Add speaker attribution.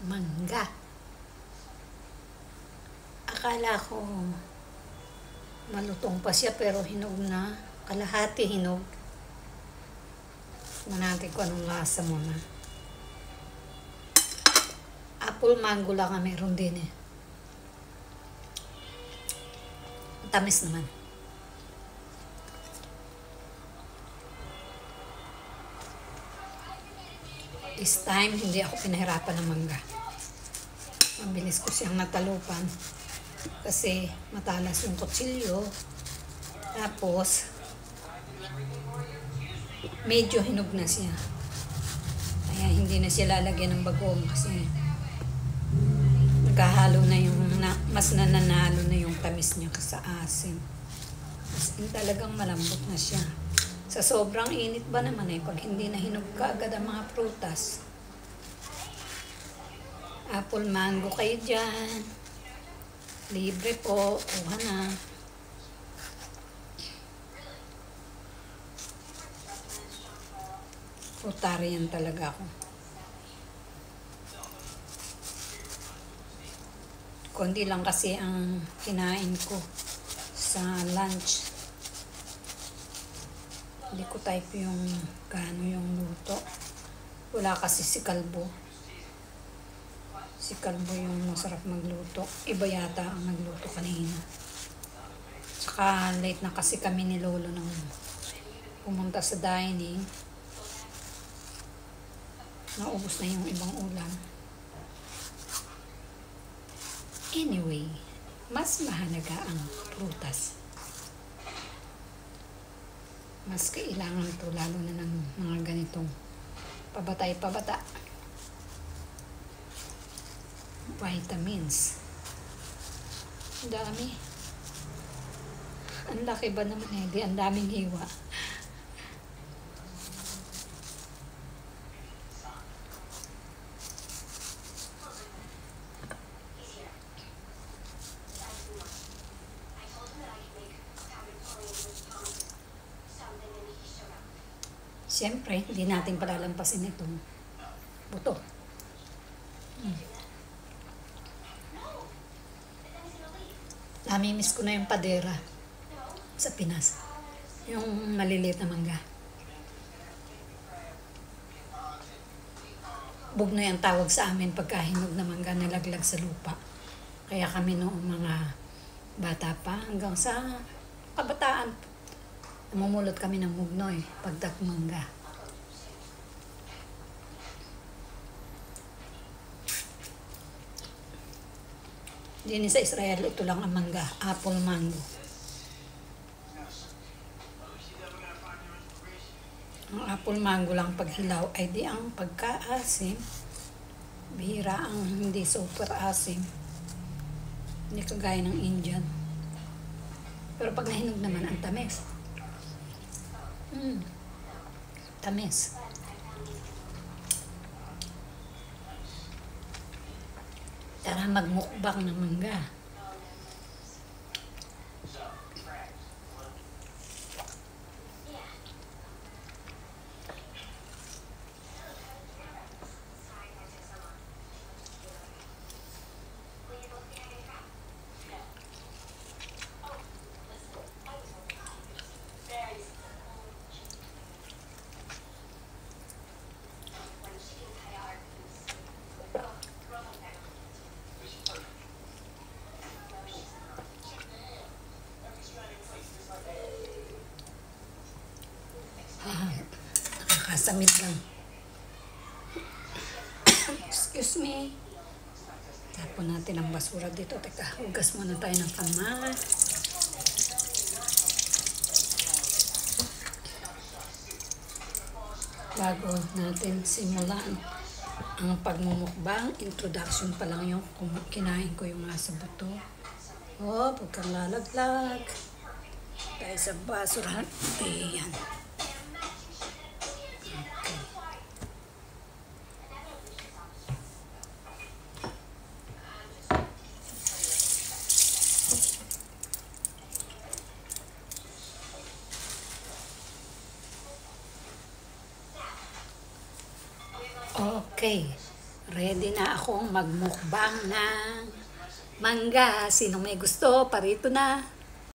Speaker 1: mangga. Akala ko malutong pa siya pero hinog na. Kalahati hinog. Tignan natin kung anong lasa muna. Apple mango lang ang meron din eh. Tamis naman. This time, hindi ako pinahirapan ng mangga. Mabilis ko siyang natalupan. Kasi matalas yung kutsilyo. Tapos, medyo hinog na siya. Kaya hindi na siya lalagyan ng bagong kasi nagkahalo na yung, mas nananalo na yung tamis niya sa asim. As in, talagang malambot na siya. Sa sobrang init ba naman eh, pag hindi na hinog ka agad ang mga prutas. Apple mango kayo dyan. Libre po, kuha na. Frutarian talaga ako. Kundi lang kasi ang kinain ko sa lunch. Hindi ko type yung gaano yung luto. Wala kasi si Kalbo. Si Kalbo yung masarap magluto. Iba yata ang nagluto kanina. Saka late na kasi kami ni Lolo nang pumunta sa dining. Naubos na yung ibang ulam. Anyway, mas mahalaga ang prutas. Mas kailangan ito lalo na ng mga ganitong pabatay-pabata. Vitamins. Ang dami. Ang laki ba naman eh? Di ang daming hiwa. Siyempre, hindi natin palalampasin itong buto. Namimiss ko na yung padera sa Pinas. Yung maliliit na mangga. Bugnoy ang tawag sa amin pagka hinog na mangga nalaglag sa lupa. Kaya kami noong mga bata pa hanggang sa kabataan, namumulot kami ng mugnoy pagdak mangga. Din sa Israel, ito lang ang mangga, apple mango. Ang apple mango lang paghilaw ay di ang pagkaasim. Bihira ang hindi super asim. Hindi kagaya ng Indian. Pero pag nahinog naman, ang tamis. Tamis. Tara magmukbang ng mangga. Nakakasamit lang. Excuse me. Tapon natin ang basura dito. Teka, hugas muna tayo ng kamay. Bago natin simulan ang pagmumukbang, introduction pa lang yung kinain ko yung nasa buto. Oh, huwag kang lalaglag. Dahil sa basura. Ayan. Okay, Ready na akong magmukbang ng mangga. Sinong may gusto, parito na.